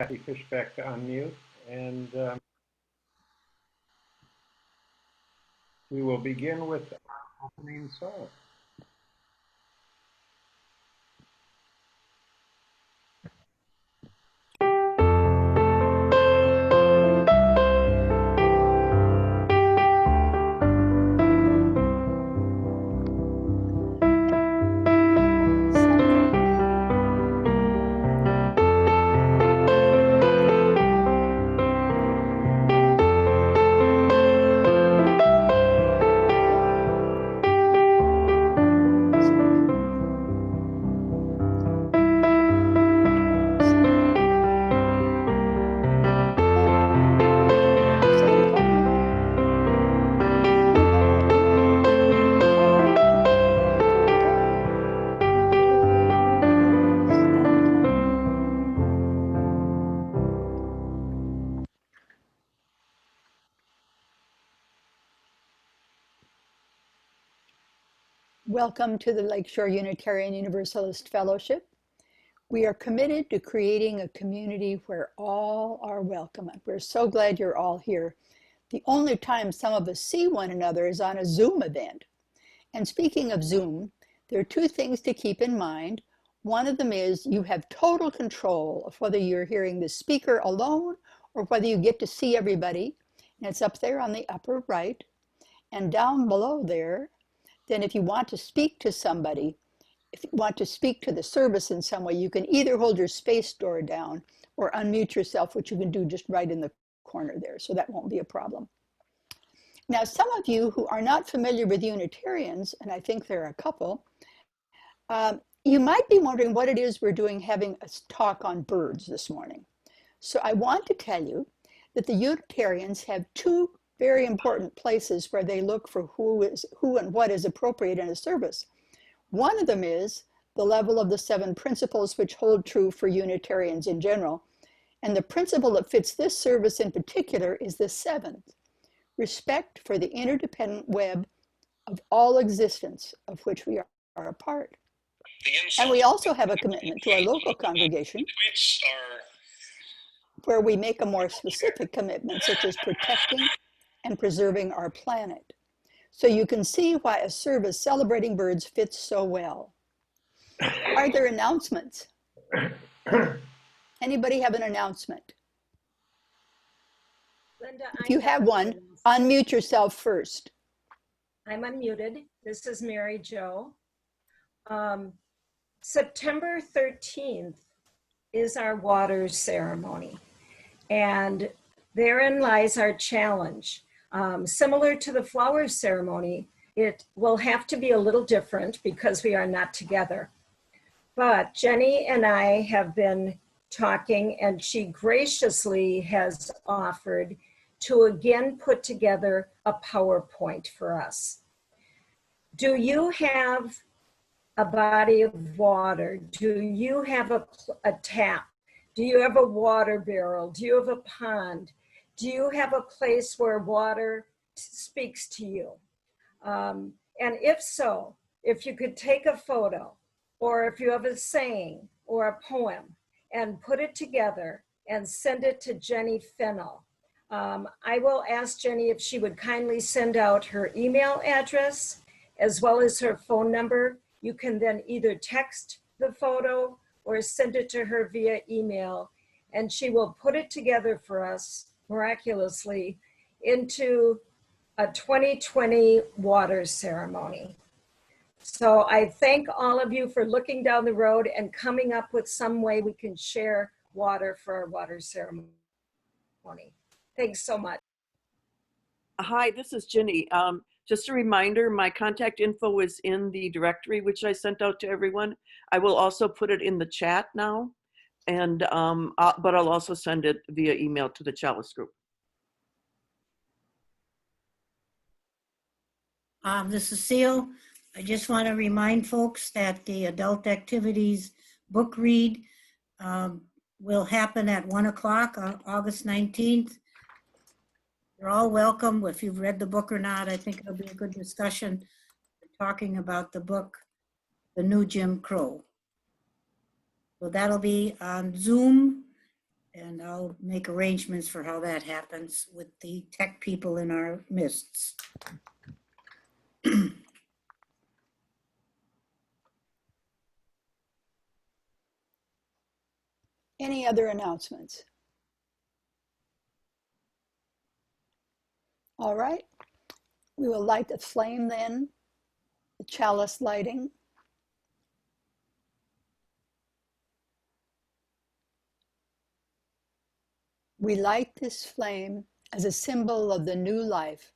Kathy Fishback to unmute, and we will begin with our opening song. Welcome to the Lakeshore Unitarian Universalist Fellowship. We are committed to creating a community where all are welcome. We're so glad you're all here. The only time some of us see one another is on a Zoom event. And speaking of Zoom, there are two things to keep in mind. One of them is you have total control of whether you're hearing the speaker alone or whether you get to see everybody. And it's up there on the upper right. And down below there, then if you want to speak to somebody, if you want to speak to the service in some way, you can either hold your space door down or unmute yourself, which you can do just right in the corner there, so that won't be a problem. Now, some of you who are not familiar with Unitarians, and I think there are a couple, you might be wondering what it is we're doing having a talk on birds this morning. So I want to tell you that the Unitarians have two very important places where they look for who and what is appropriate in a service. One of them is the level of the 7 principles which hold true for Unitarians in general. And the principle that fits this service in particular is the 7th, respect for the interdependent web of all existence of which we are a part. And we also have a commitment to our local congregation where we make a more specific commitment, such as protecting and preserving our planet. So you can see why a service celebrating birds fits so well. Are there announcements? Anybody have an announcement? Linda, if you have one, unmute yourself first. I'm unmuted. This is Mary Jo. September 13th is our waters ceremony, and therein lies our challenge. Similar to the flowers ceremony, it will have to be a little different because we are not together. But Jenny and I have been talking, and she graciously has offered to again put together a PowerPoint for us. Do you have a body of water? Do you have a tap? Do you have a water barrel? Do you have a pond? Do you have a place where water speaks to you? And if so, if you could take a photo, or if you have a saying or a poem, and put it together and send it to Jenny Fennell. I will ask Jenny if she would kindly send out her email address as well as her phone number. You can then either text the photo or send it to her via email, and she will put it together for us miraculously into a 2020 water ceremony. So I thank all of you for looking down the road and coming up with some way we can share water for our water ceremony. Thanks so much. Hi, this is Ginny. Just a reminder, my contact info is in the directory, which I sent out to everyone. I will also put it in the chat now, and but I'll also send it via email to the Chalice group. This is Seal. I just want to remind folks that the adult activities book read will happen at 1 o'clock on August 19th. You're all welcome. If you've read the book or not, I think it'll be a good discussion talking about the book, The New Jim Crow. So that'll be on Zoom And I'll make arrangements for how that happens with the tech people in our midst. Any other announcements? All right, we will light the flame then, the chalice lighting. We light this flame as a symbol of the new life,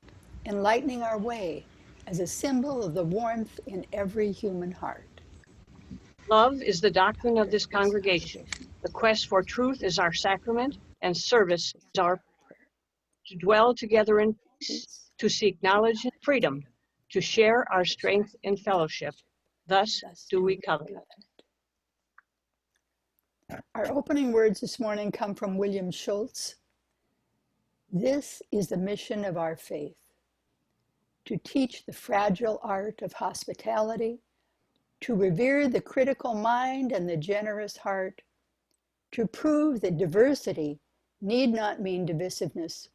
enlightening our way as a symbol of the warmth in every human heart. Love is the doctrine of this congregation. The quest for truth is our sacrament, and service is our prayer. To dwell together in peace, to seek knowledge and freedom, to share our strength in fellowship. Thus do we covenant. Our opening words this morning come from William Schultz. This is the mission of our faith, to teach the fragile art of hospitality, to revere the critical mind and the generous heart, to prove that diversity need not mean divisiveness,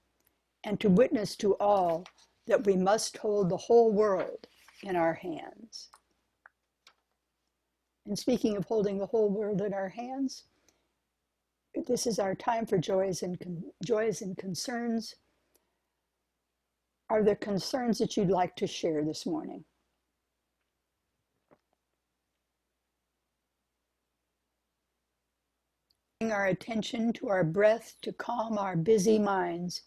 and to witness to all that we must hold the whole world in our hands. And speaking of holding the whole world in our hands, this is our time for joys and concerns. Are there concerns that you'd like to share this morning? Bring our attention to our breath to calm our busy minds.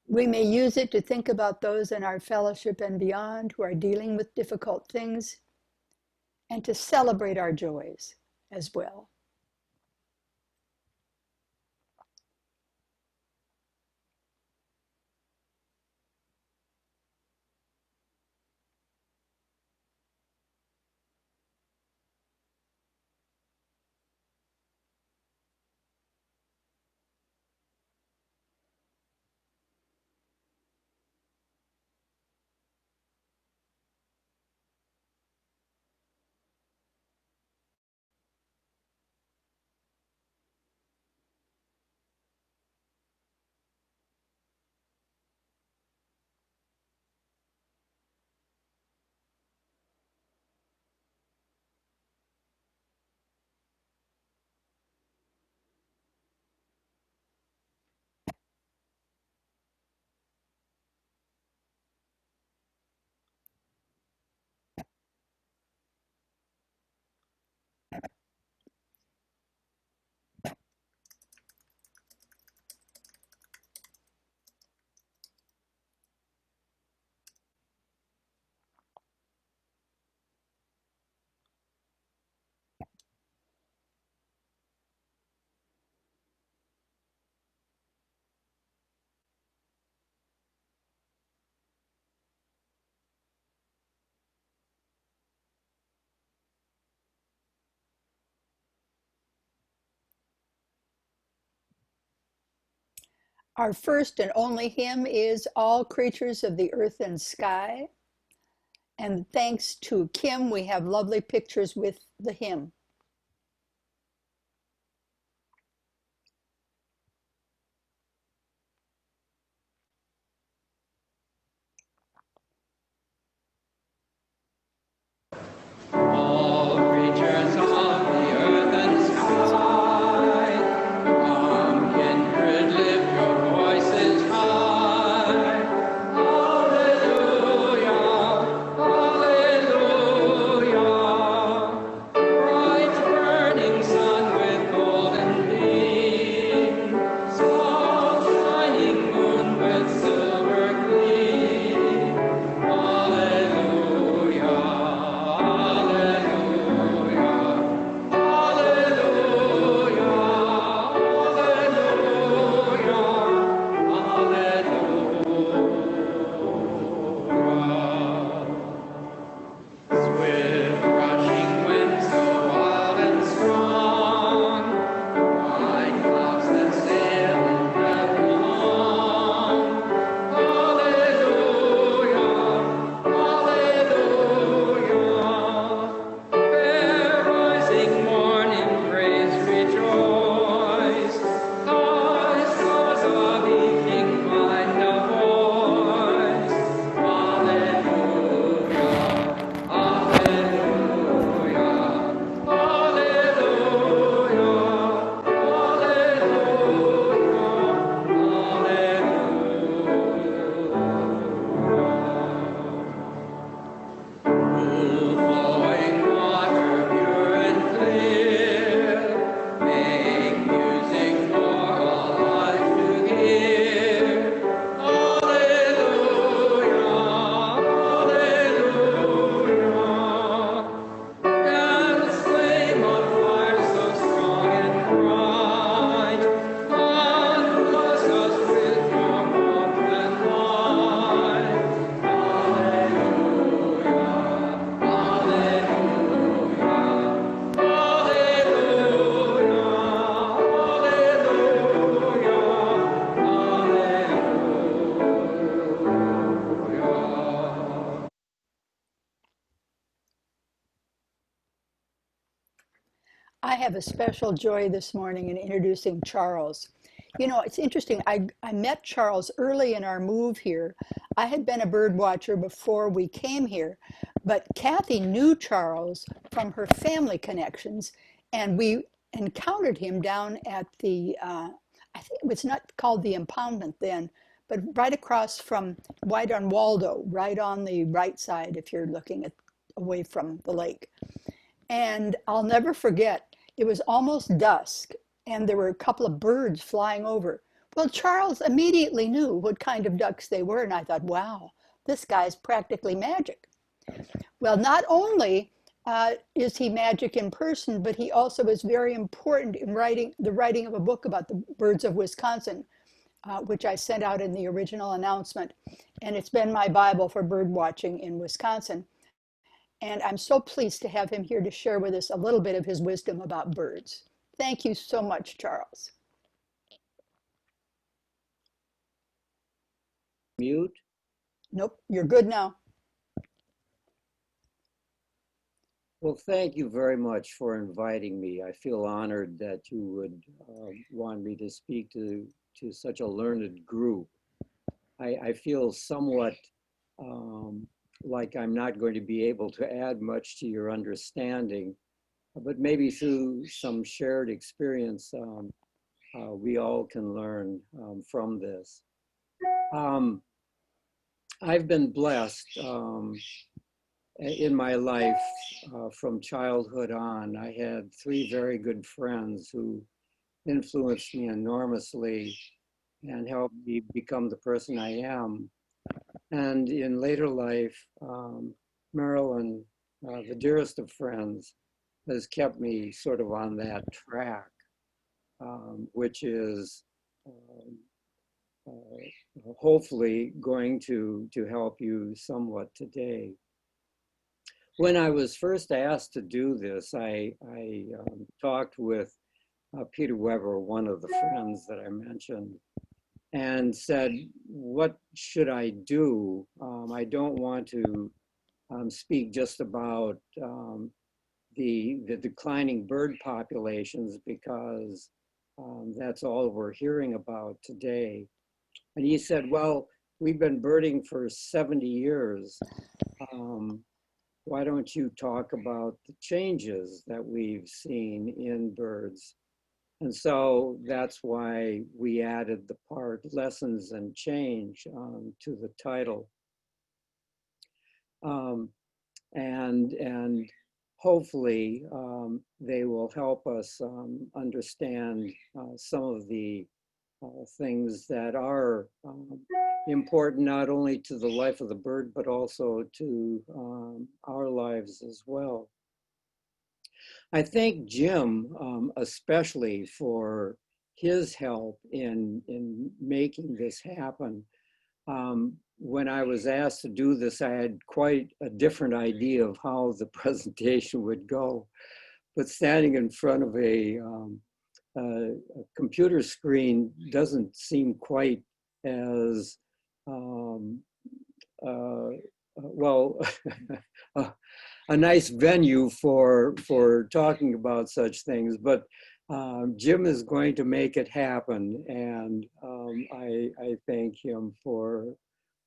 We may use it to think about those in our fellowship and beyond who are dealing with difficult things, and to celebrate our joys as well. Our first and only hymn is All Creatures of the Earth and Sky. And thanks to Kim, we have lovely pictures with the hymn. All creatures of the earth and sky, come kindred, lift your voices high. Hallelujah, hallelujah. have a special joy this morning in introducing Charles. You know, it's interesting. I met Charles early in our move here. I had been a bird watcher before we came here, but Kathy knew Charles from her family connections, and we encountered him down at the, I think it was not called the impoundment then, but right across from White on Waldo, right on the right side if you're looking at away from the lake. And I'll never forget, it was almost dusk and there were a couple of birds flying over. Well, Charles immediately knew what kind of ducks they were. And I thought, wow, this guy's practically magic. Well, not only is he magic in person, but he also is very important in writing of a book about the birds of Wisconsin, which I sent out in the original announcement. And it's been my Bible for bird watching in Wisconsin. And I'm so pleased to have him here to share with us a little bit of his wisdom about birds. Thank you so much, Charles. Mute? Nope, you're good now. Well, thank you very much for inviting me. I feel honored that you would want me to speak to such a learned group. I feel somewhat like I'm not going to be able to add much to your understanding, but maybe through some shared experience, we all can learn from this. I've been blessed in my life from childhood on. I had three very good friends who influenced me enormously and helped me become the person I am. And in later life, Marilyn, the dearest of friends, has kept me sort of on that track, which is hopefully going to help you somewhat today. When I was first asked to do this, I talked with Peter Weber, one of the friends that I mentioned, and said, what should I do? I don't want to speak just about the declining bird populations because that's all we're hearing about today. And he said, well, we've been birding for 70 years. Why don't you talk about the changes that we've seen in birds? And so that's why we added the part Lessons and Change to the title. And hopefully they will help us understand some of the things that are important not only to the life of the bird, but also to our lives as well. I thank Jim especially for his help in making this happen. When I was asked to do this, I had quite a different idea of how the presentation would go. But standing in front of a computer screen doesn't seem quite as well a nice venue for talking about such things, but Jim is going to make it happen, and I thank him for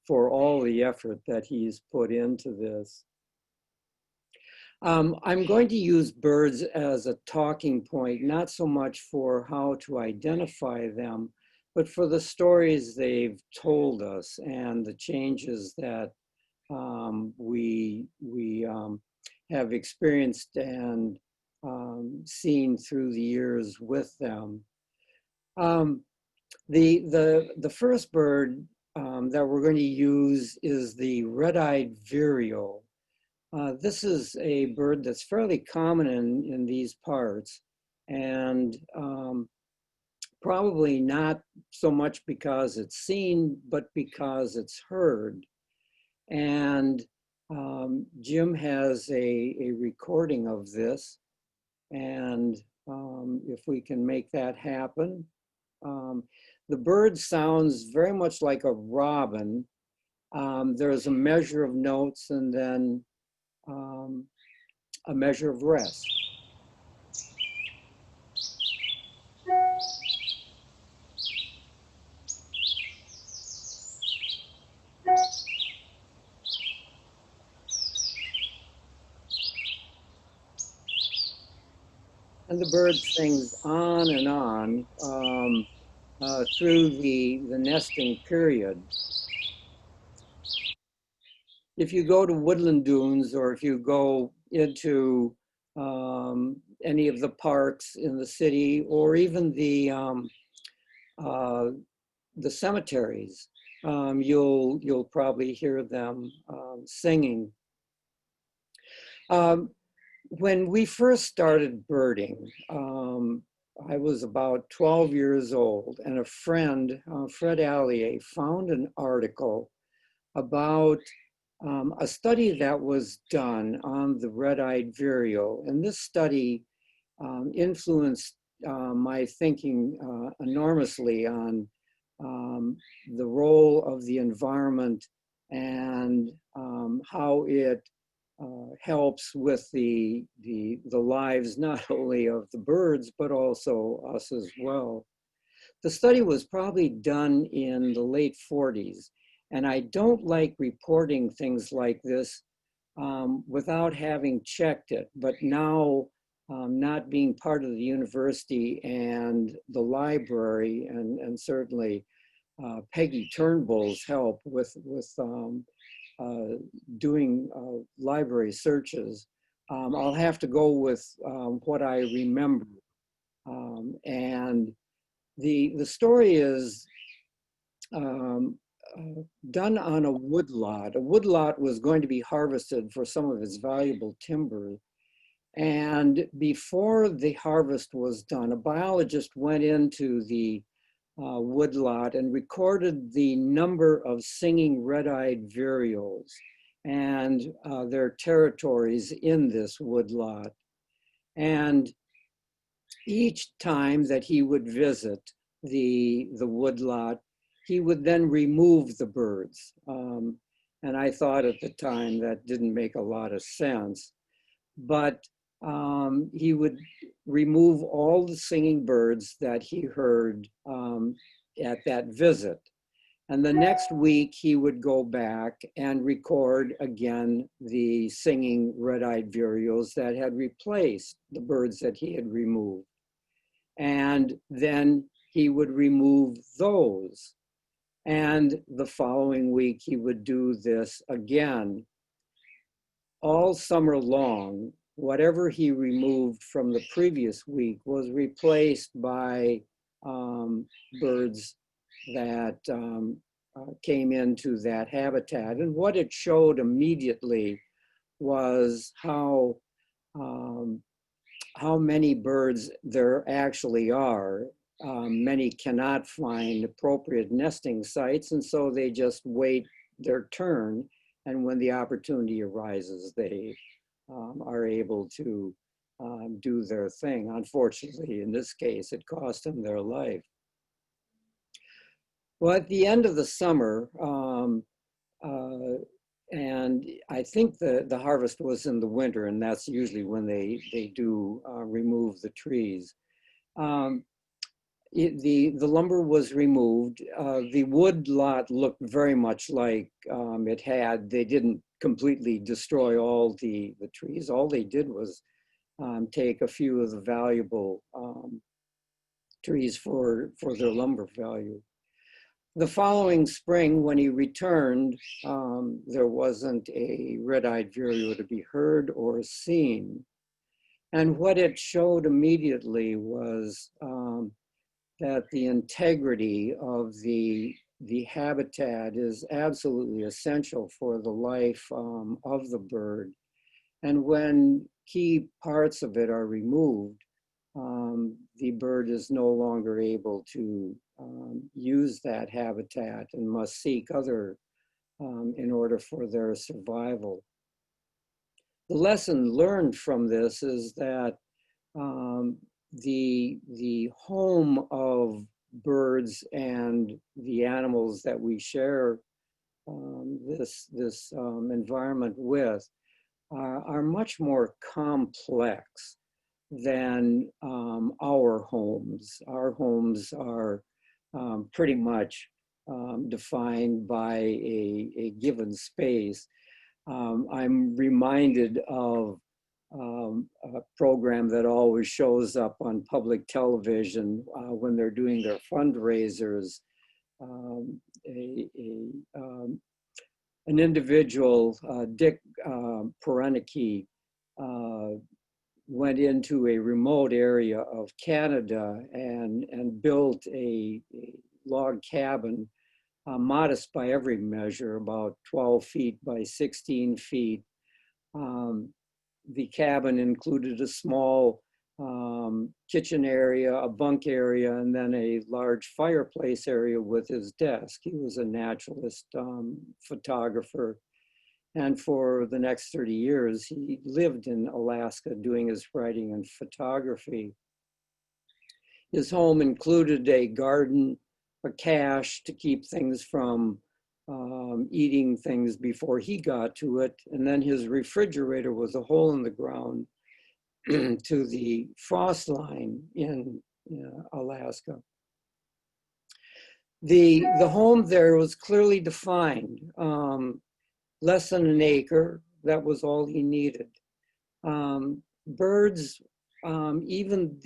all the effort that he's put into this. I'm going to use birds as a talking point, not so much for how to identify them, but for the stories they've told us and the changes that we have experienced and seen through the years with them. The first bird that we're going to use is the red-eyed vireo. This is a bird that's fairly common in these parts, and probably not so much because it's seen, but because it's heard. And Jim has a recording of this, and if we can make that happen. The bird sounds very much like a robin. There's a measure of notes and then a measure of rest. And the bird sings on and on through the nesting period. If you go to woodland dunes, or if you go into any of the parks in the city, or even the cemeteries, you'll probably hear them singing. When we first started birding, I was about 12 years old, and a friend, Fred Allier, found an article about a study that was done on the red-eyed vireo. And this study influenced my thinking enormously on the role of the environment and how it helps with the lives not only of the birds, but also us as well. The study was probably done in the late 40s, and I don't like reporting things like this without having checked it. But now, not being part of the university and the library, and certainly Peggy Turnbull's help with doing library searches, I'll have to go with what I remember. And the story is done on a woodlot. A woodlot was going to be harvested for some of its valuable timber. And before the harvest was done, a biologist went into the woodlot and recorded the number of singing red-eyed vireos and their territories in this woodlot. And each time that he would visit the woodlot, he would then remove the birds. And I thought at the time that didn't make a lot of sense, but he would remove all the singing birds that he heard at that visit. And the next week he would go back and record again the singing red-eyed vireos that had replaced the birds that he had removed. And then he would remove those. And the following week he would do this again. All summer long, whatever he removed from the previous week was replaced by birds that came into that habitat. And what it showed immediately was how many birds there actually are. Many cannot find appropriate nesting sites, and so they just wait their turn. And when the opportunity arises, they are able to do their thing. Unfortunately, in this case, it cost them their life. Well, at the end of the summer, and I think the harvest was in the winter, and that's usually when they do remove the trees. The lumber was removed. The wood lot looked very much like it had. They didn't completely destroy all the trees. All they did was take a few of the valuable trees for their lumber value. The following spring, when he returned, there wasn't a red-eyed vireo to be heard or seen. And what it showed immediately was that the integrity of the habitat is absolutely essential for the life of the bird. And when key parts of it are removed, the bird is no longer able to use that habitat and must seek other in order for their survival. The lesson learned from this is that the home of birds and the animals that we share this environment with are much more complex than our homes. Our homes are pretty much defined by a given space. I'm reminded of program that always shows up on public television when they're doing their fundraisers. An individual, Dick Perenicki, went into a remote area of Canada and built a log cabin, modest by every measure, about 12 feet by 16 feet. The cabin included a small kitchen area, a bunk area, and then a large fireplace area with his desk. He was a naturalist photographer. And for the next 30 years, he lived in Alaska doing his writing and photography. His home included a garden, a cache to keep things from eating things before he got to it. And then his refrigerator was a hole in the ground to the frost line in Alaska. The home there was clearly defined, less than an acre. That was all he needed. Birds, even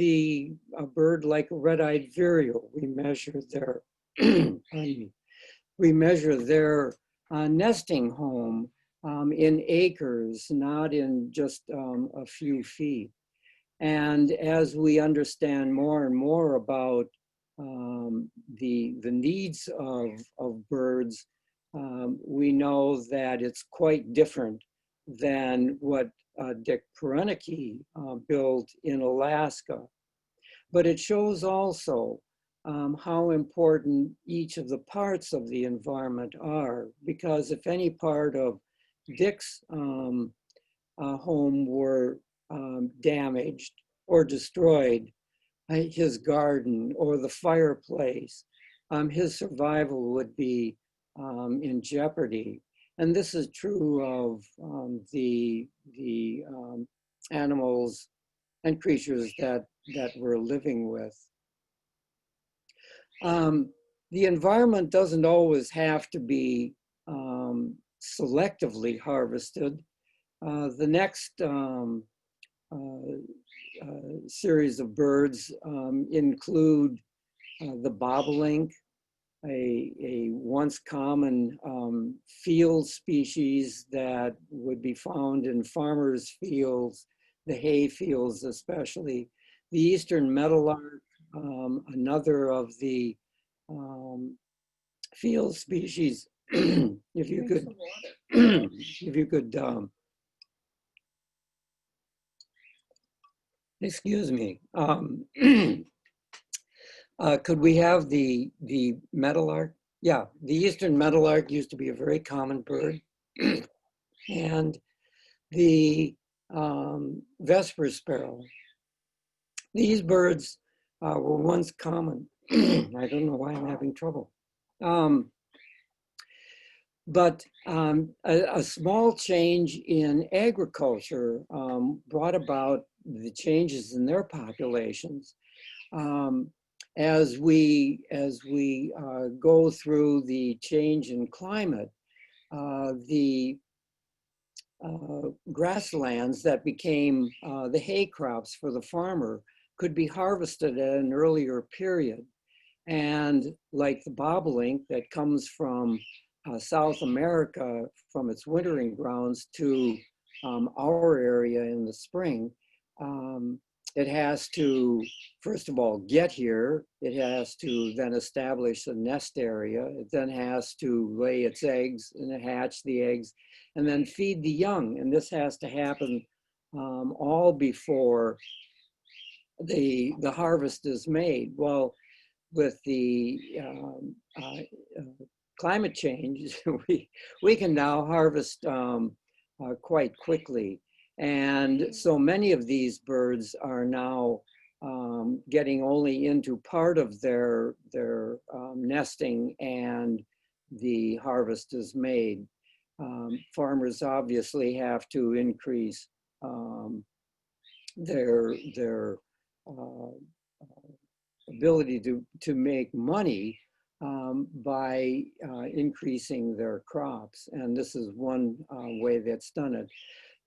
a bird like a red-eyed vireo, we measure their nesting home in acres, not in just a few feet. And as we understand more and more about the needs of birds, we know that it's quite different than what Dick Perenicki built in Alaska. But it shows also how important each of the parts of the environment are, because if any part of Dick's home were damaged or destroyed, his garden or the fireplace, his survival would be in jeopardy. And this is true of the animals and creatures that we're living with. The environment doesn't always have to be selectively harvested. The next series of birds include the bobolink, a once common field species that would be found in farmers' fields, the hay fields especially. The eastern meadowlark, another of the field species. If you could, excuse me. Could we have the meadowlark? Yeah, the eastern meadowlark used to be a very common bird. And the vesper sparrow. These birds were once common. I don't know why I'm having trouble. But a small change in agriculture brought about the changes in their populations. As we go through the change in climate, the grasslands that became the hay crops for the farmer could be harvested at an earlier period. And like the bobolink that comes from South America from its wintering grounds to our area in the spring, it has to, first of all, get here. It has to then establish a nest area. It then has to lay its eggs and hatch the eggs and then feed the young. And this has to happen all before the harvest is made. Well, with the climate change, we can now harvest quite quickly. And so many of these birds are now getting only into part of their nesting and the harvest is made. Farmers obviously have to increase their ability to make money by increasing their crops. And this is one way that's done it.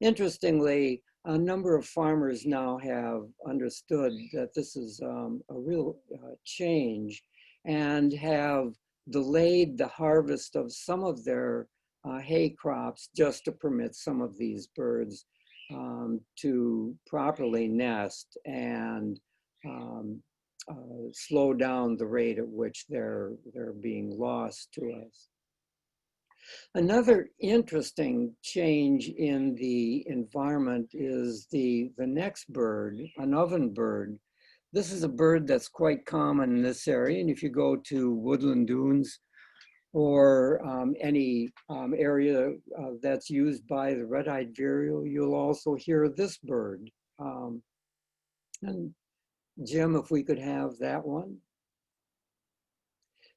Interestingly, a number of farmers now have understood that this is a real change and have delayed the harvest of some of their hay crops just to permit some of these birds to properly nest and slow down the rate at which they're being lost to us. Another interesting change in the environment is the next bird, an ovenbird. This is a bird that's quite common in this area, and if you go to woodland dunes or any area that's used by the red-eyed vireo, you'll also hear this bird. And Jim, if we could have that one.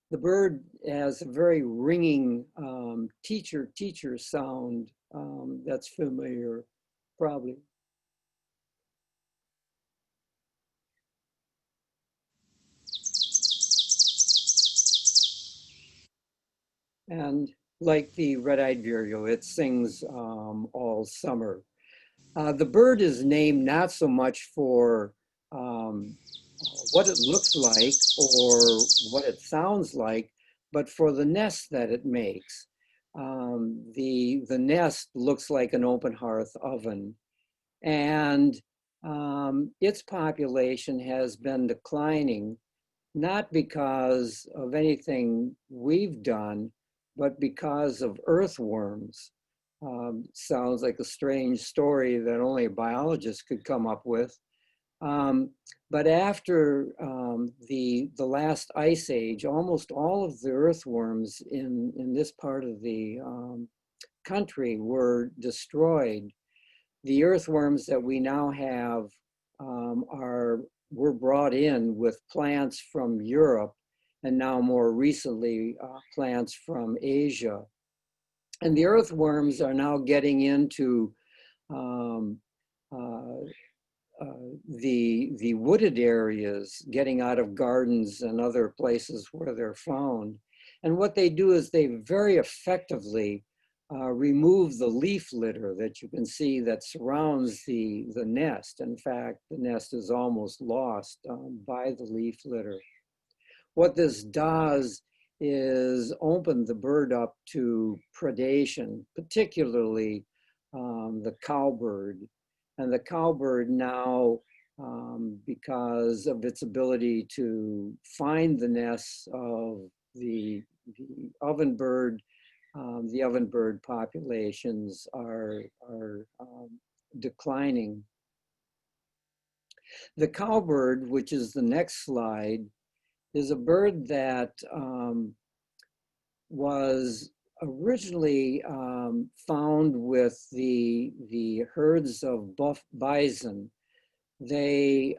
The bird has a very ringing teacher sound that's familiar, probably. And like the red-eyed vireo, it sings all summer. The bird is named not so much for what it looks like or what it sounds like, but for the nest that it makes. The nest looks like an open hearth oven, and its population has been declining, not because of anything we've done, but because of earthworms. Sounds like a strange story that only a biologist could come up with. But after the last ice age, almost all of the earthworms in this part of the country were destroyed. The earthworms that we now have were brought in with plants from Europe, and now more recently plants from Asia. And the earthworms are now getting into the wooded areas, getting out of gardens and other places where they're found. And what they do is they very effectively remove the leaf litter that you can see that surrounds the nest. In fact, the nest is almost lost by the leaf litter. What this does is open the bird up to predation, particularly the cowbird. And the cowbird now, because of its ability to find the nests of the ovenbird, the ovenbird populations are declining. The cowbird, which is the next slide, is a bird that was originally found with the herds of bison. They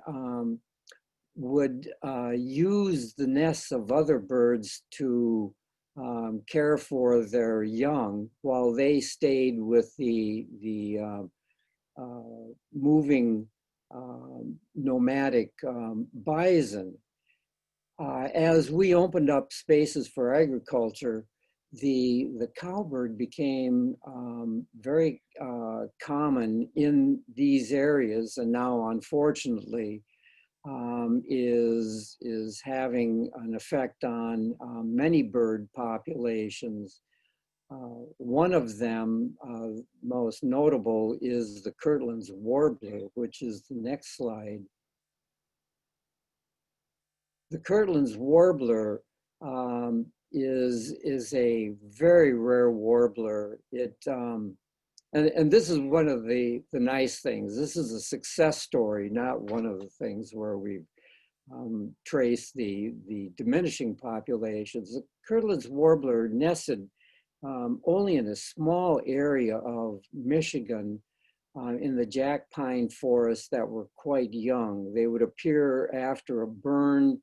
would use the nests of other birds to care for their young while they stayed with the moving nomadic bison. As we opened up spaces for agriculture, the cowbird became very common in these areas, and now unfortunately is having an effect on many bird populations. One of them, most notable, is the Kirtland's warbler, which is the next slide. The Kirtland's warbler is a very rare warbler. And this is one of the nice things. This is a success story, not one of the things where we've traced the diminishing populations. The Kirtland's warbler nested only in a small area of Michigan in the jack pine forests that were quite young. They would appear after a burn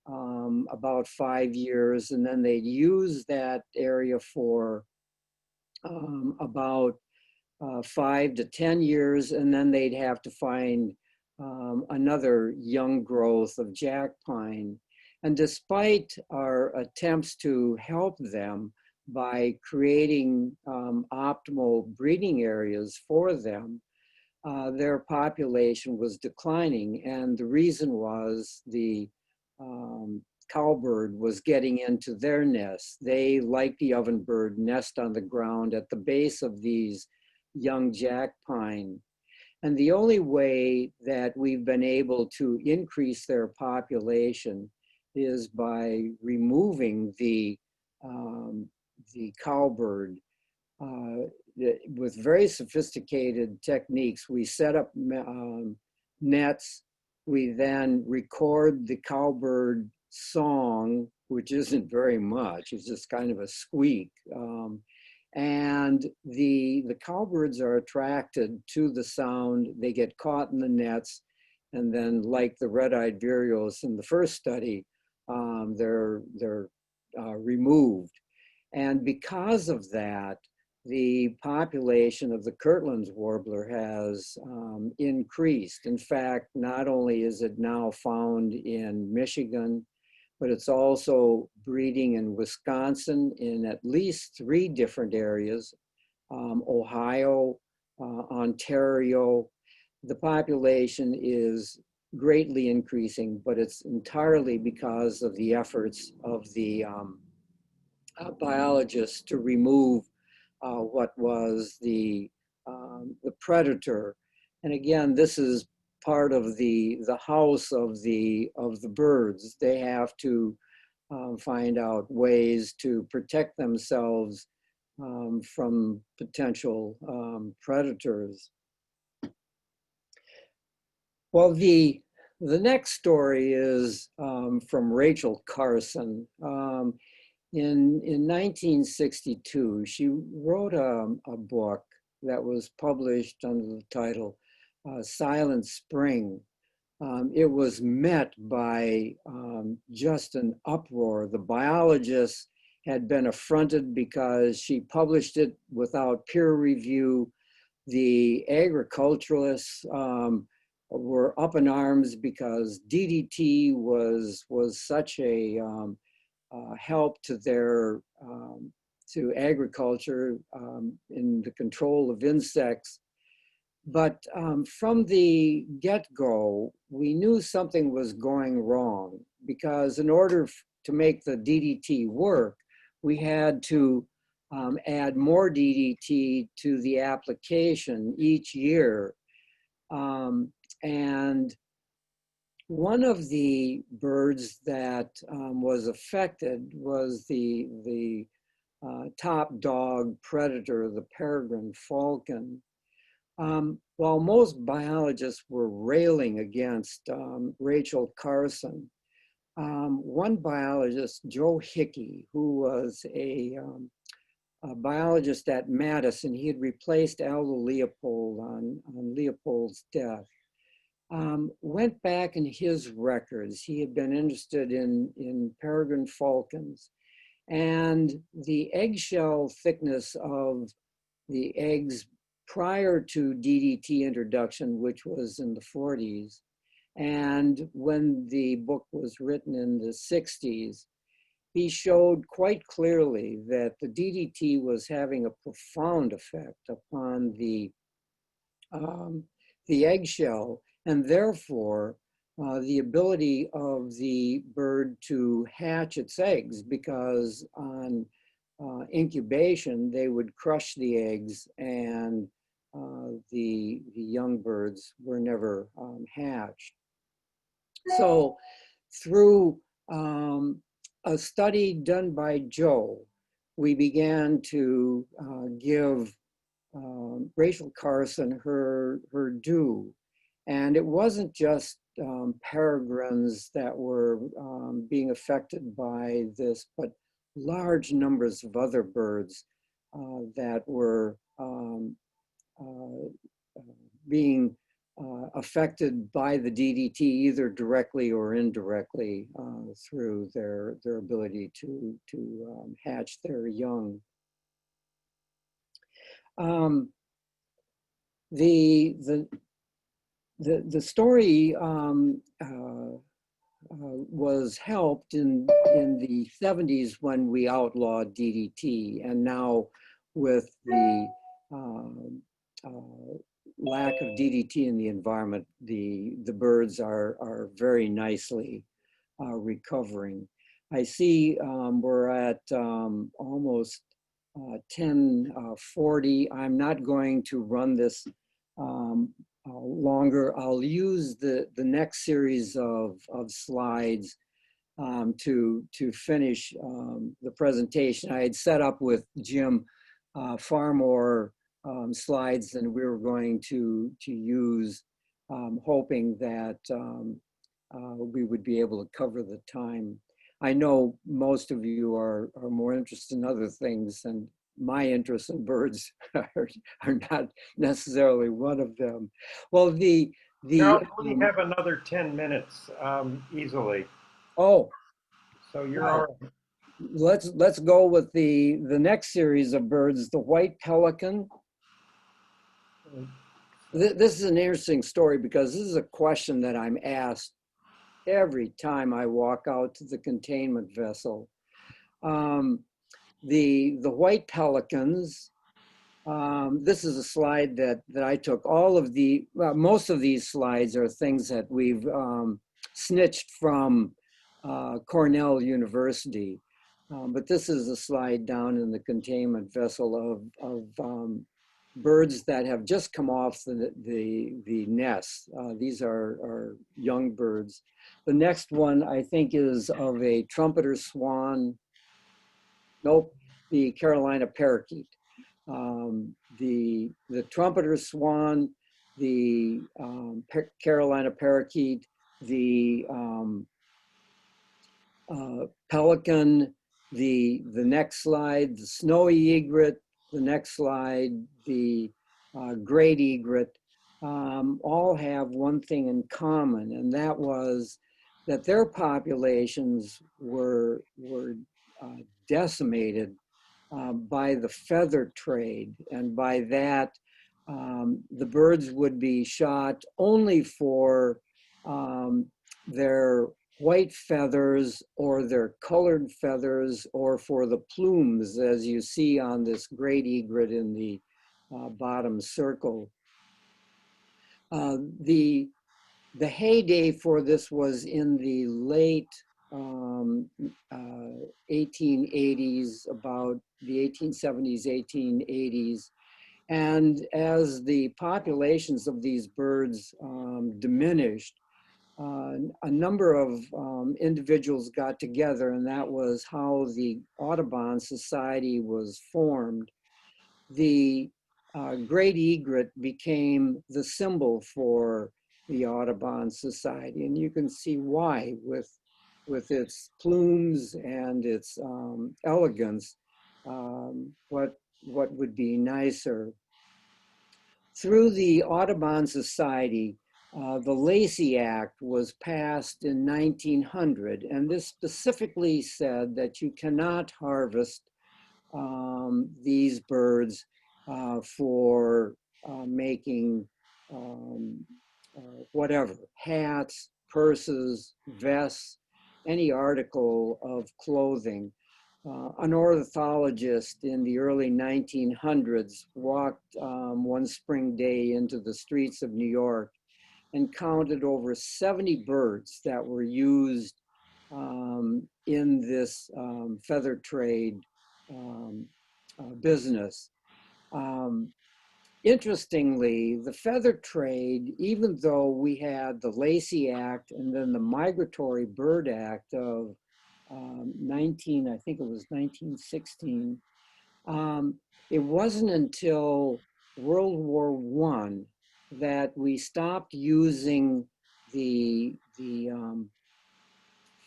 about 5 years, and then they'd use that area for about 5 to 10 years, and then they'd have to find another young growth of jack pine. And despite our attempts to help them by creating optimal breeding areas for them, their population was declining. And the reason was the cowbird was getting into their nests. They, like the ovenbird, nest on the ground at the base of these young jack pine. And the only way that we've been able to increase their population is by removing the cowbird with very sophisticated techniques. We set up nets. We then record the cowbird song, which isn't very much. It's just kind of a squeak. And the cowbirds are attracted to the sound. They get caught in the nets. And then, like the red-eyed vireos in the first study, they're removed. And because of that, the population of the Kirtland's warbler has increased. In fact, not only is it now found in Michigan, but it's also breeding in Wisconsin in at least 3 different areas, Ohio, Ontario. The population is greatly increasing, but it's entirely because of the efforts of the biologists to remove what was the predator. And again, this is part of the house of the birds. They have to find out ways to protect themselves from potential predators. Well, the next story is from Rachel Carson. In 1962, she wrote a book that was published under the title Silent Spring. It was met by just an uproar. The biologists had been affronted because she published it without peer review. The agriculturalists were up in arms because DDT was such a help to their to agriculture in the control of insects. But from the get-go, we knew something was going wrong, because in order to make the DDT work, we had to add more DDT to the application each year. And one of the birds that was affected was the top dog predator, the peregrine falcon. While most biologists were railing against Rachel Carson, one biologist, Joe Hickey, who was a biologist at Madison, he had replaced Aldo Leopold on Leopold's death, went back in his records. He had been interested in peregrine falcons, and the eggshell thickness of the eggs prior to DDT introduction, which was in the 40s, and when the book was written in the 60s, he showed quite clearly that the DDT was having a profound effect upon the eggshell, and therefore the ability of the bird to hatch its eggs, because on incubation, they would crush the eggs, and the young birds were never hatched. So through a study done by Joe, we began to give Rachel Carson her due. And it wasn't just peregrines that were being affected by this, but large numbers of other birds that were being affected by the DDT, either directly or indirectly, through their ability to hatch their young. The story was helped in the 70s when we outlawed DDT, and now with the lack of DDT in the environment, the birds are very nicely recovering. I see we're at almost 10:40. I'm not going to run this longer. I'll use the next series of slides to finish the presentation. I had set up with Jim far more slides than we were going to use, hoping that we would be able to cover the time. I know most of you are more interested in other things, and my interest in birds are not necessarily one of them. Well, No, we have another 10 minutes easily. oh, So you're wow. all right. Let's go with the next series of birds, the white pelican. This is an interesting story because this is a question that I'm asked every time I walk out to the containment vessel. The white pelicans, this is a slide that I took. All of the, most of these slides are things that we've snitched from Cornell University. But this is a slide down in the containment vessel of birds that have just come off the nest. These are young birds. The next one I think is of a trumpeter swan. Nope, the Carolina parakeet. The trumpeter swan, the Carolina parakeet, the pelican, the next slide, the snowy egret, the next slide, the great egret, all have one thing in common, and that was that their populations were decimated by the feather trade, and by that, the birds would be shot only for their white feathers or their colored feathers or for the plumes, as you see on this great egret in the bottom circle. The heyday for this was in the late 1880s, about the 1870s, 1880s. And as the populations of these birds diminished, a number of individuals got together, and that was how the Audubon Society was formed. The great egret became the symbol for the Audubon Society, and you can see why with its plumes and its elegance. What would be nicer? Through the Audubon Society, the Lacey Act was passed in 1900, and this specifically said that you cannot harvest these birds for making whatever, hats, purses, vests, any article of clothing. An ornithologist in the early 1900s walked one spring day into the streets of New York and counted over 70 birds that were used in this feather trade business. Interestingly, the feather trade, even though we had the Lacey Act and then the Migratory Bird Act of I think it was 1916, it wasn't until World War I that we stopped using the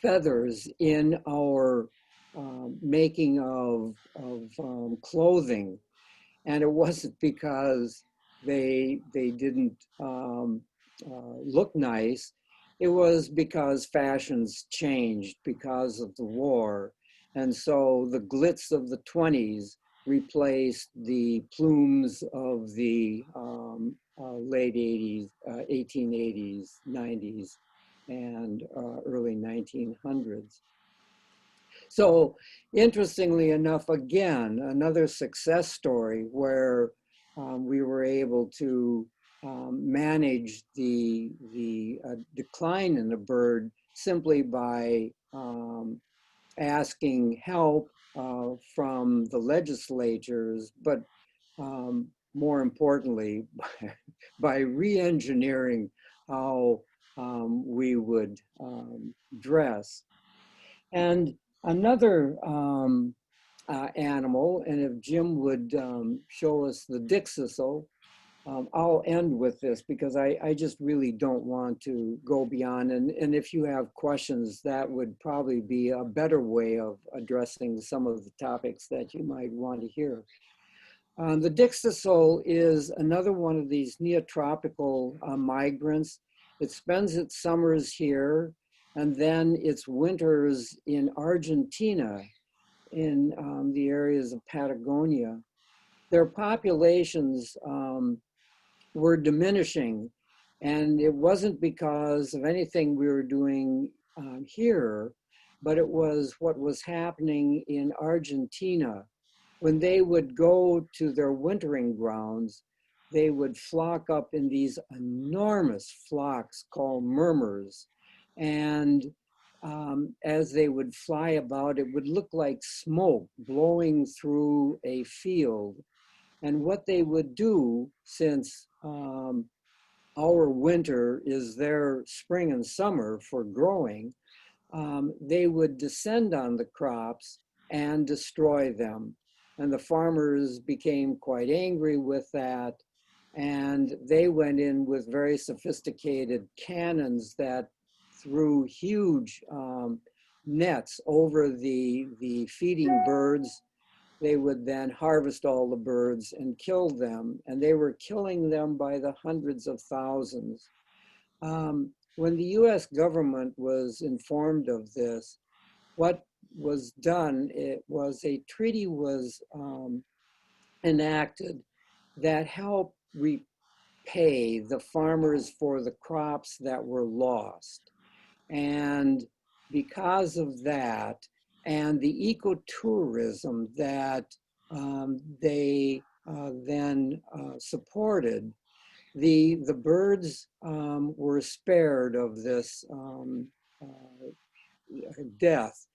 feathers in our making of clothing. And it wasn't because they didn't look nice. It was because fashions changed because of the war. And so the glitz of the 20s replaced the plumes of the late 80s, 1880s, 90s, and early 1900s. So interestingly enough, again, another success story where we were able to manage the decline in the bird simply by asking help from the legislatures, but more importantly, by re-engineering how we would dress. And another animal, and if Jim would show us the Dixisol, I'll end with this because I just really don't want to go beyond. And if you have questions, that would probably be a better way of addressing some of the topics that you might want to hear. The Dixisol is another one of these neotropical migrants. It spends its summers here and then its winters in Argentina, in the areas of Patagonia. Their populations were diminishing, and it wasn't because of anything we were doing here, but it was what was happening in Argentina. When they would go to their wintering grounds, they would flock up in these enormous flocks called murmurs. And as they would fly about, it would look like smoke blowing through a field. And what they would do, since our winter is their spring and summer for growing, they would descend on the crops and destroy them. And the farmers became quite angry with that. And they went in with very sophisticated cannons that threw huge nets over the feeding birds. They would then harvest all the birds and kill them. And they were killing them by the hundreds of thousands. When the US government was informed of this, what was done, it was a treaty was enacted that helped repay the farmers for the crops that were lost. And because of that, and the ecotourism that they then supported, the birds were spared of this death,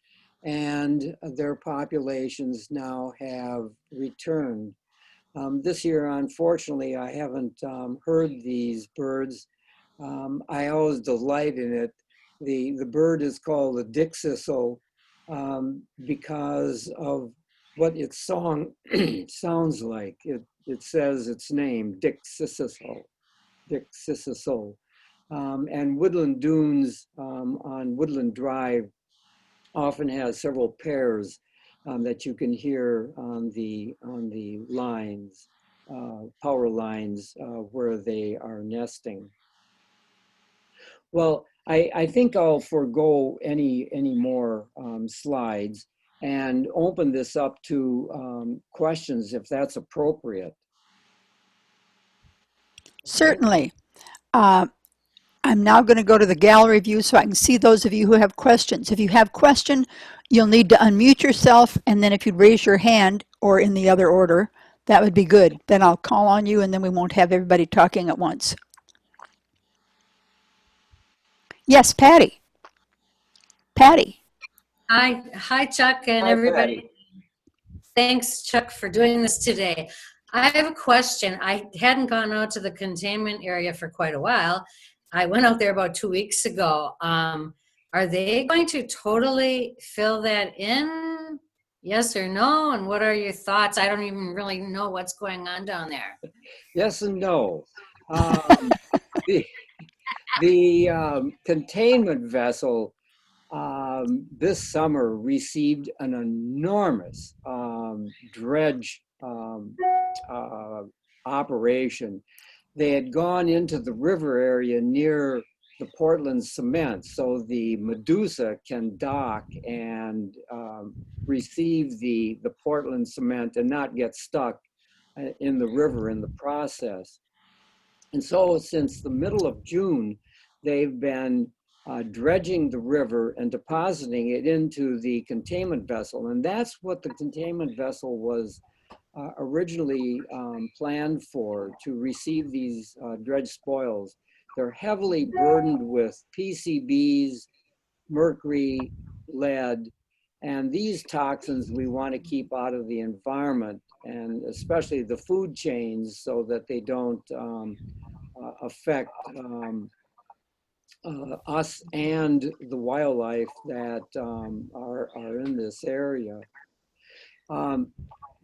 and their populations now have returned. This year, unfortunately, I haven't heard these birds. I always delight in it. The bird is called the Dixisol because of what its song sounds like. It says its name, Dixisol, Dixisol. And Woodland Dunes on Woodland Drive often has several pairs that you can hear on the lines, power lines where they are nesting. Well, I think I'll forego any more slides and open this up to questions if that's appropriate. Certainly. I'm now going to go to the gallery view so I can see those of you who have questions. If you have a question, you'll need to unmute yourself, and then if you'd raise your hand or in the other order, that would be good. Then I'll call on you, and then we won't have everybody talking at once. Yes, Patty. Patty. Hi, Chuck and Hi, everybody. Patty. Thanks, Chuck, for doing this today. I have a question. I hadn't gone out to the containment area for quite a while. I went out there about 2 weeks ago. Are they going to totally fill that in? Yes or no? And what are your thoughts? I don't even really know what's going on down there. Yes and no. The containment vessel this summer received an enormous dredge operation. They had gone into the river area near the Portland cement, so the Medusa can dock and receive the Portland cement and not get stuck in the river in the process. And so since the middle of June, they've been dredging the river and depositing it into the containment vessel. And that's what the containment vessel was originally planned for to receive these dredge spoils, they're heavily burdened with PCBs, mercury, lead, and these toxins we want to keep out of the environment, and especially the food chains, so that they don't affect us and the wildlife that are in this area.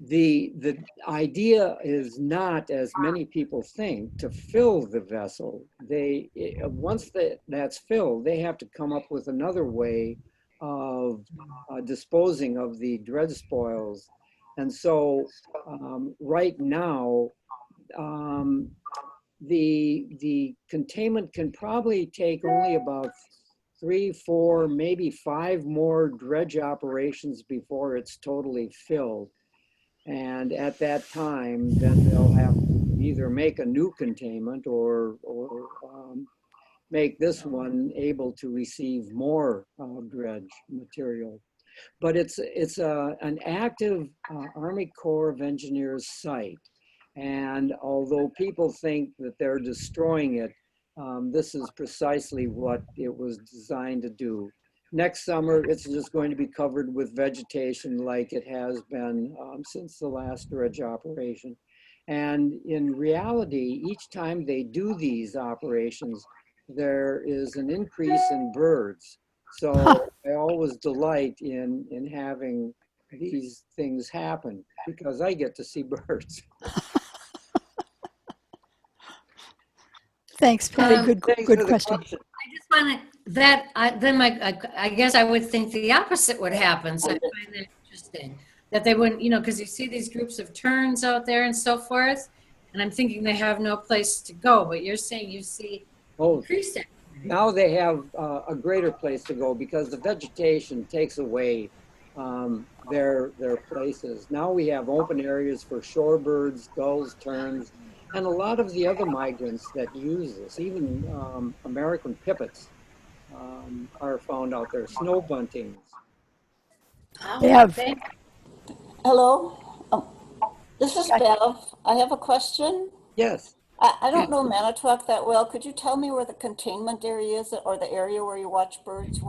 The idea is not, as many people think, to fill the vessel. Once that's filled, they have to come up with another way of disposing of the dredge spoils. And so right now, the containment can probably take only about 3, 4, maybe 5 more dredge operations before it's totally filled. And at that time, then they'll have to either make a new containment or make this one able to receive more dredge material. But it's an active Army Corps of Engineers site. And although people think that they're destroying it, this is precisely what it was designed to do. Next summer, it's just going to be covered with vegetation like it has been since the last dredge operation. And in reality, each time they do these operations, there is an increase in birds. So I always delight in having these things happen because I get to see birds. Thanks, Patty. Good Thanks for the question. question. I just want to, I guess I would think the opposite would happen. So I find that interesting that they wouldn't, because you see these groups of terns out there and so forth. And I'm thinking they have no place to go, but you're saying you see increased activity. Now they have a greater place to go because the vegetation takes away their places. Now we have open areas for shorebirds, gulls, terns, and a lot of the other migrants that use this. Even American pipits are found out there, snow buntings. They have. Hello, this is Bev. I have a question. Yes. I don't know Manitowoc that well. Could you tell me where the containment area is, or the area where you watch birds?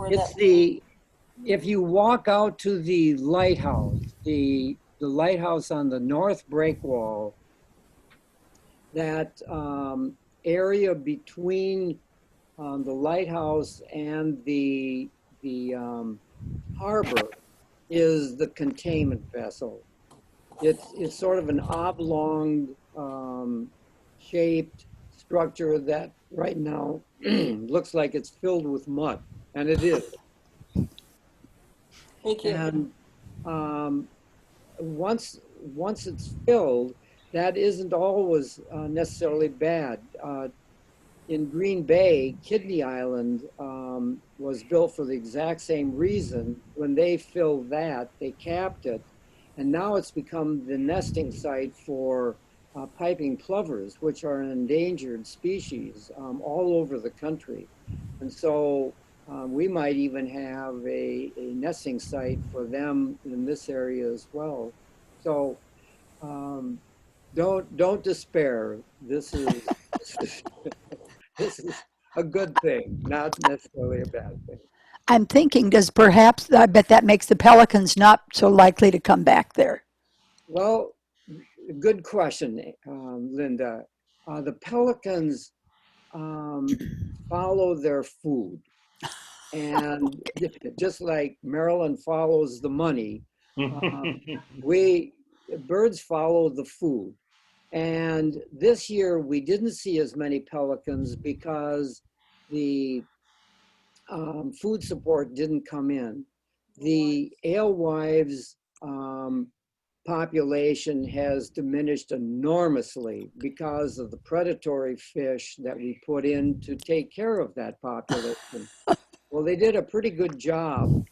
If you walk out to the lighthouse on the north break wall, that area between the lighthouse and the harbor is the containment vessel. It's sort of an oblong shaped structure that right now looks like it's filled with mud, and it is. Thank you. And once it's filled, that isn't always necessarily bad. In Green Bay, Kidney Island was built for the exact same reason. When they filled that, they capped it, and now it's become the nesting site for piping plovers, which are an endangered species all over the country. And so we might even have a nesting site for them in this area as well. So don't despair. This is this is a good thing, not necessarily a bad thing. I'm thinking, I bet that makes the pelicans not so likely to come back there. Well, good question, Linda. The pelicans follow their food. And just like Maryland follows the money, birds follow the food. And this year we didn't see as many pelicans because the food support didn't come in. The alewives population has diminished enormously because of the predatory fish that we put in to take care of that population. Well, they did a pretty good job,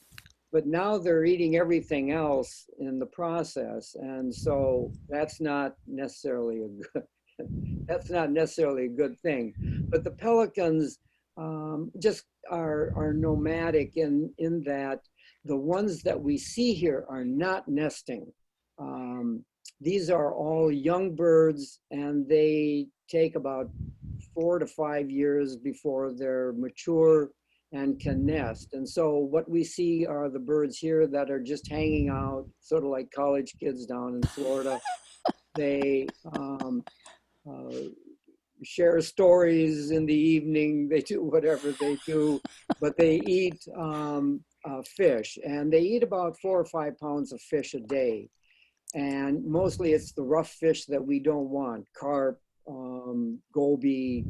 but now they're eating everything else in the process. And so that's not necessarily a good thing. But the pelicans just are nomadic in that the ones that we see here are not nesting. these are all young birds, and they take about 4 to 5 years before they're mature and can nest. And so what we see are the birds here that are just hanging out, sort of like college kids down in Florida. They share stories in the evening. They do whatever they do, but they eat fish, and they eat about 4 or 5 pounds of fish a day. And mostly it's the rough fish that we don't want: carp, goby,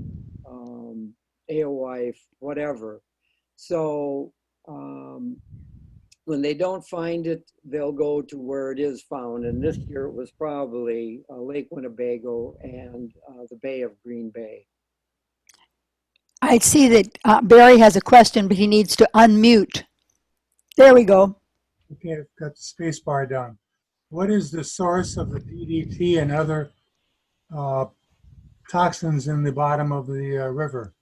alewife, whatever. So when they don't find it, they'll go to where it is found. And this year it was probably Lake Winnebago and the Bay of Green Bay. I see that Barry has a question, but he needs to unmute. There we go. Okay, I've got the space bar down. What is the source of the DDT and other toxins in the bottom of the river?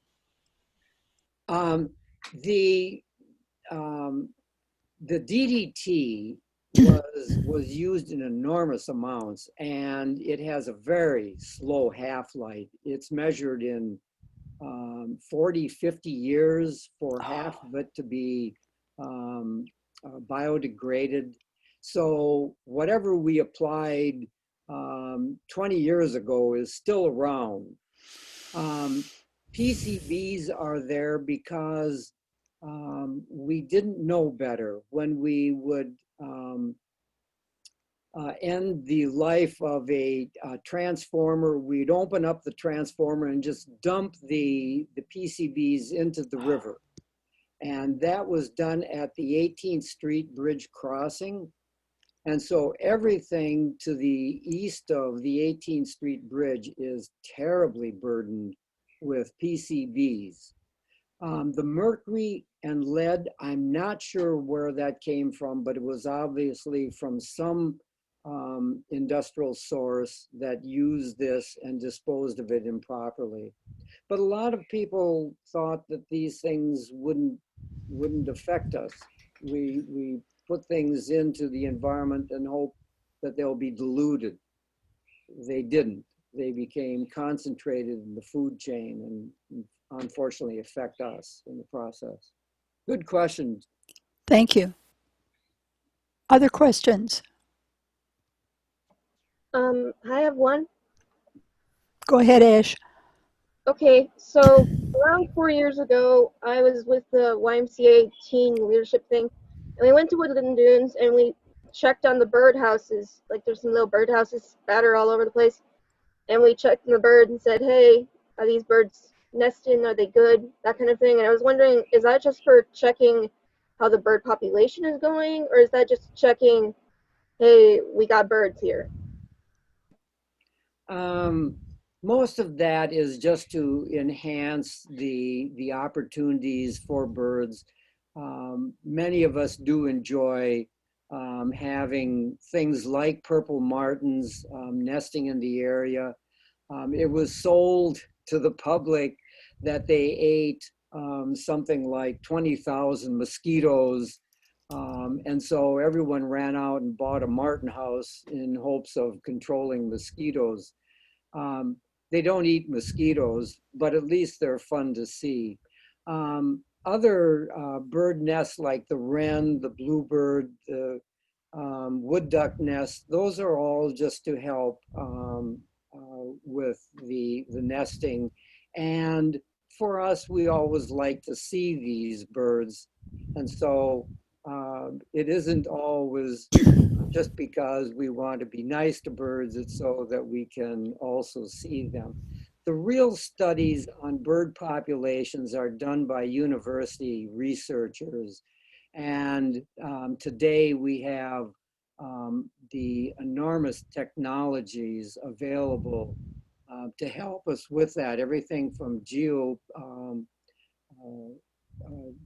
The DDT was used in enormous amounts, and it has a very slow half-life. It's measured in 40, 50 years for half of it to be biodegraded. So whatever we applied 20 years ago is still around. PCBs are there because we didn't know better. When we would end the life of a transformer, we'd open up the transformer and just dump the PCBs into the river. And that was done at the 18th Street Bridge crossing. And so everything to the east of the 18th Street Bridge is terribly burdened with PCBs. The mercury and lead, I'm not sure where that came from, but it was obviously from some industrial source that used this and disposed of it improperly. But a lot of people thought that these things wouldn't affect us. We put things into the environment and hope that they'll be diluted. They didn't. They became concentrated in the food chain and unfortunately affect us in the process. Good question. Thank you. Other questions? I have one. Go ahead, Ash. Okay, so around 4 years ago, I was with the YMCA teen leadership thing, and we went to Woodland Dunes and we checked on the bird houses. Like there's some little bird houses scattered all over the place, and we checked on the bird and said, "Hey, are these birds nesting? Are they good?" That kind of thing. And I was wondering, is that just for checking how the bird population is going, or is that just checking, "Hey, we got birds here"? Most of that is just to enhance the opportunities for birds. Many of us do enjoy having things like purple martins nesting in the area. It was sold to the public that they ate something like 20,000 mosquitoes. And so everyone ran out and bought a martin house in hopes of controlling mosquitoes. They don't eat mosquitoes, but at least they're fun to see. Other bird nests like the wren, the bluebird, the wood duck nests, those are all just to help with the nesting. And for us, we always like to see these birds. And so it isn't always just because we want to be nice to birds, it's so that we can also see them. The real studies on bird populations are done by university researchers. And today we have the enormous technologies available to help us with that. Everything from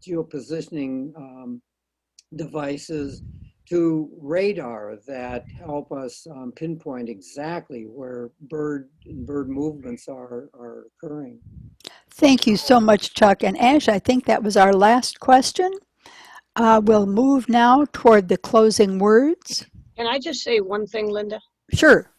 geopositioning devices to radar that help us pinpoint exactly where bird movements are occurring. Thank you so much, Chuck. And Ash, I think that was our last question. We'll move now toward the closing words. Can I just say one thing, Linda? Sure.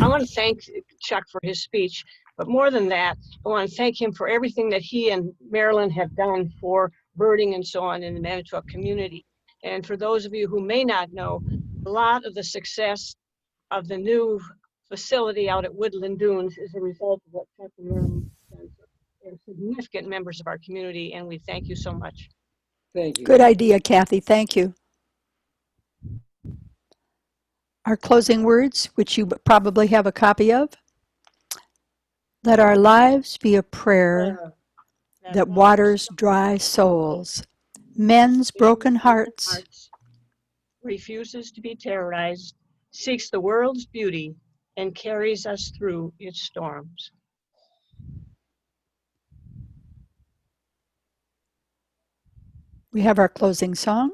I want to thank Chuck for his speech, but more than that, I want to thank him for everything that he and Marilyn have done for birding and so on in the Manitowoc community. And for those of you who may not know, a lot of the success of the new facility out at Woodland Dunes is a result of what Chuck and Marilyn have done. They're significant members of our community, and we thank you so much. Thank you. Good idea, Kathy. Thank you. Our closing words, which you probably have a copy of. Let our lives be a prayer that waters dry souls, mends broken hearts, refuses to be terrorized, seeks the world's beauty, and carries us through its storms. We have our closing song.